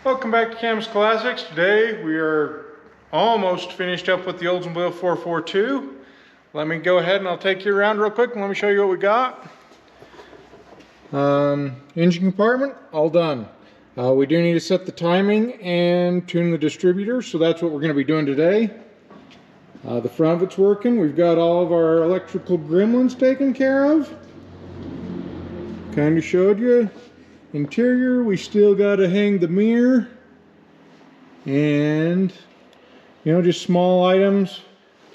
Welcome back to Cam's Classics. Today we are almost finished up with the Oldsmobile 442. Let me go ahead and I'll take you around real quick and let me show you what we got. Engine compartment, all done. We do need to set the timing and tune the distributor, so that's what we're going to be doing today. The front of it's working. We've got all of our electrical gremlins taken care of. Kind of showed you. Interior, we still got to hang the mirror and just small items.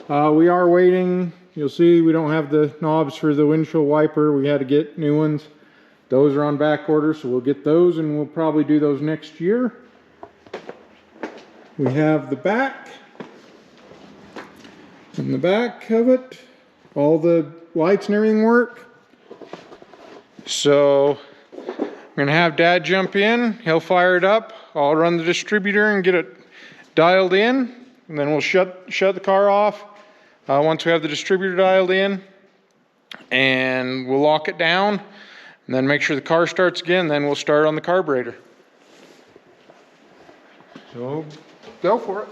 We are waiting. You'll see we don't have the knobs for the windshield wiper. We had to get new ones. Those are on back order, so we'll get those and we'll probably do those next year. We have the back. In the back of it, all the lights and everything work. So we're gonna have Dad jump in, he'll fire it up, I'll run the distributor and get it dialed in, and then we'll shut the car off once we have the distributor dialed in, and we'll lock it down, and then make sure the car starts again, then we'll start on the carburetor. So, go for it.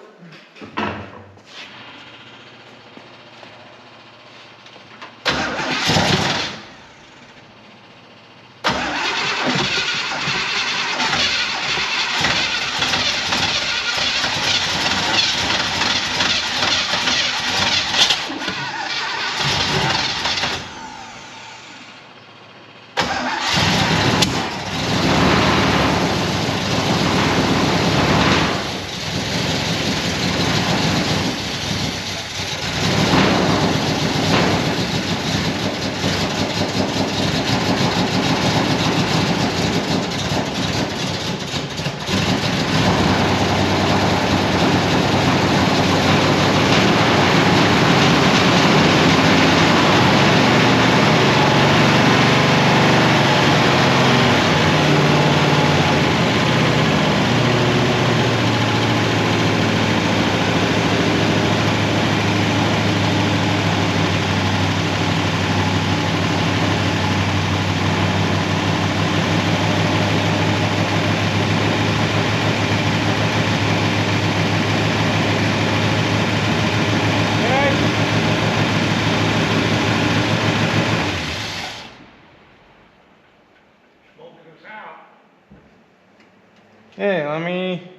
Okay, let me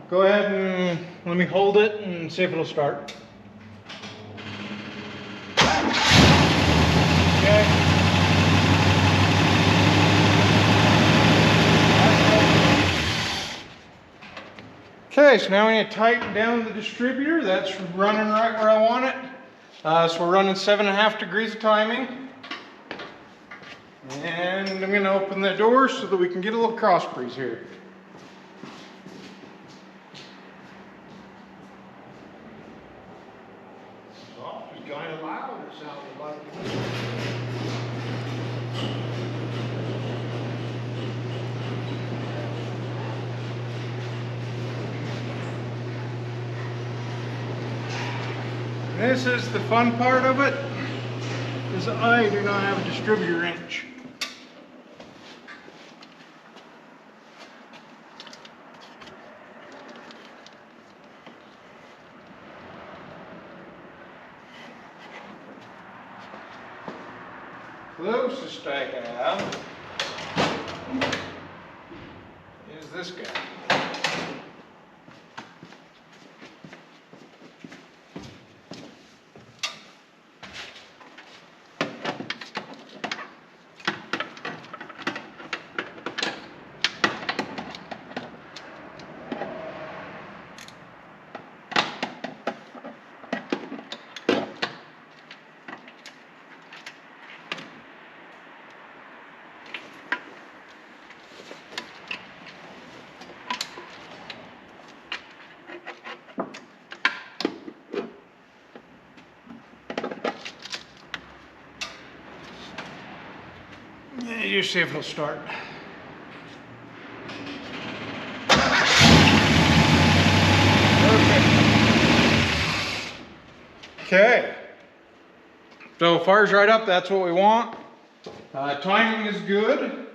go ahead and let me hold it and see if it'll start. Okay. Okay, so now we need to tighten down the distributor. That's running right where I want it. So we're running 7.5 degrees of timing. And I'm going to open the door so that we can get a little cross breeze here. Kind of loud, it sounded like. This is the fun part of it, is I do not have a distributor wrench. Closest I have is this guy. Yeah, you see if it'll start. Okay. So fire's right up, that's what we want. Timing is good.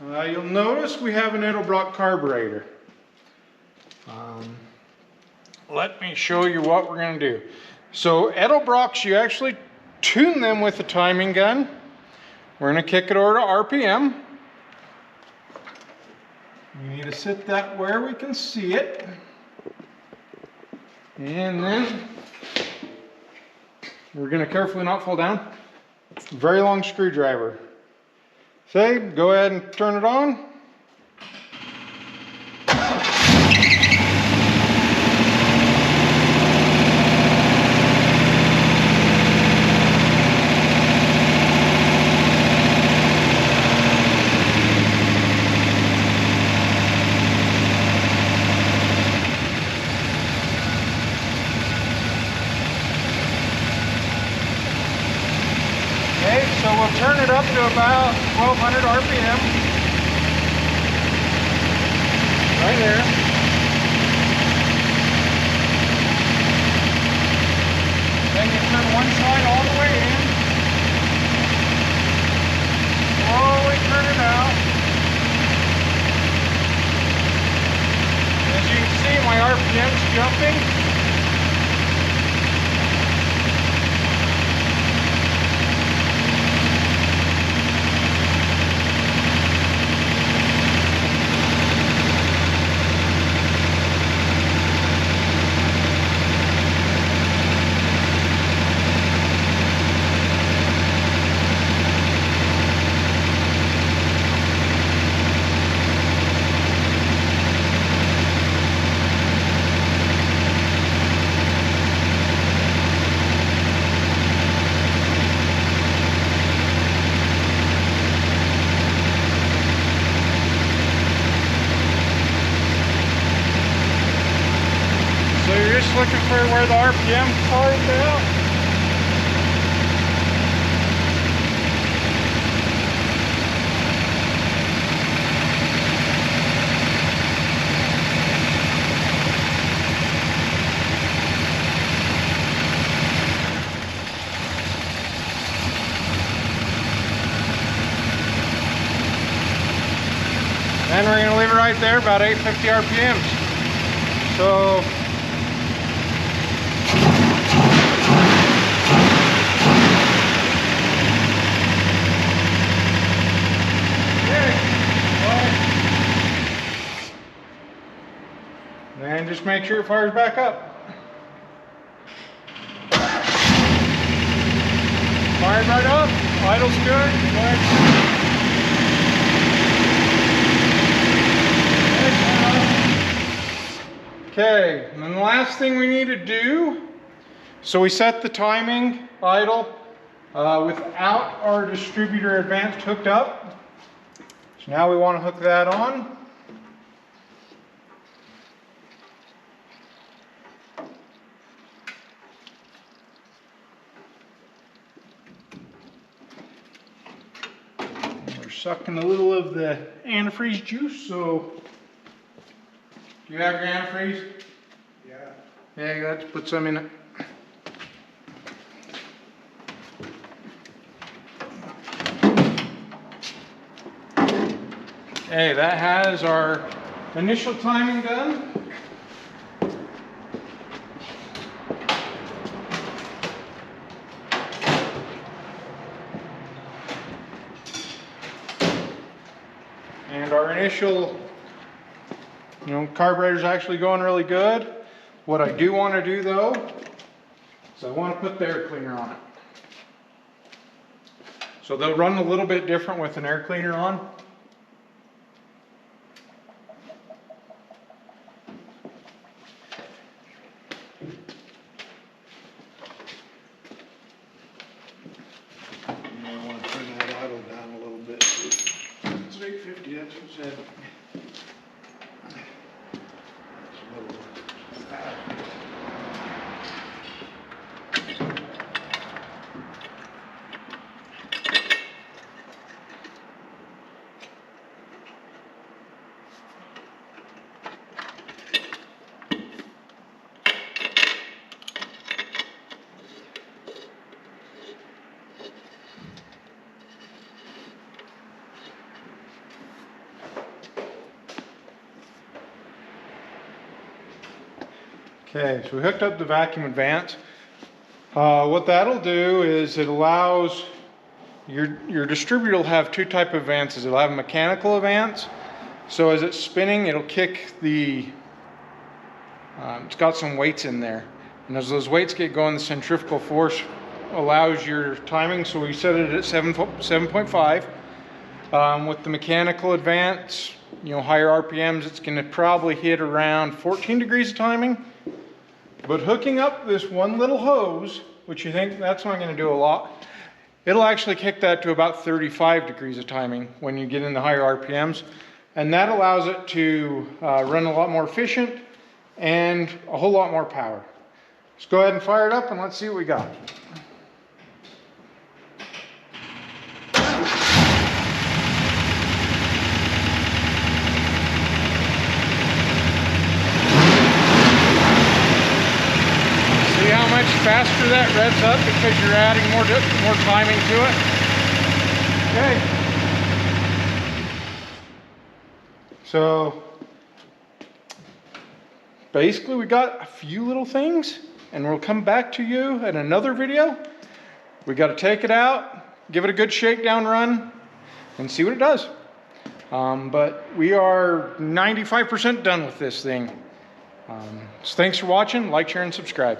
You'll notice we have an Edelbrock carburetor. Let me show you what we're going to do. So Edelbrocks, you actually tune them with a timing gun. We're going to kick it over to RPM. We need to sit that where we can see it. And then we're going to carefully not fall down. Very long screwdriver. Say, go ahead and turn it on. So we'll turn it up to about 1200 RPM. Right there. Then you turn one side all the way in. Slowly turn it out. As you can see, my RPM's jumping. So you're just looking for where the RPM carved out. And we're going to leave it right there, about 850 RPMs. So and just make sure it fires back up. Fired right up, idle's good. Okay, and then the last thing we need to do, so we set the timing idle without our distributor advanced hooked up. So now we want to hook that on. We're sucking a little of the antifreeze juice, so do you have your antifreeze? Yeah. Yeah, you got to put some in it. Okay, that has our initial timing done. And our initial, carburetor's actually going really good. What I do want to do though, is I want to put the air cleaner on it. So they'll run a little bit different with an air cleaner on. You might want to turn that idle down a little bit. It's 850, that's what it said. It's a little fast. Okay, so we hooked up the vacuum advance. What that'll do is it allows your distributor will have two type of advances. It'll have a mechanical advance, so as it's spinning, it'll kick the. It's got some weights in there, and as those weights get going, the centrifugal force allows your timing. So we set it at 7.5. With the mechanical advance, higher RPMs, it's going to probably hit around 14 degrees of timing. But hooking up this one little hose, which you think that's not going to do a lot, it'll actually kick that to about 35 degrees of timing when you get into higher RPMs. And that allows it to run a lot more efficient and a whole lot more power. Let's go ahead and fire it up and let's see what we got. Faster that revs up because you're adding more timing to it. Okay. So basically we got a few little things, and we'll come back to you in another video. We got to take it out, give it a good shakedown run, and see what it does. But we are 95% done with this thing. So thanks for watching. Like, share, and subscribe.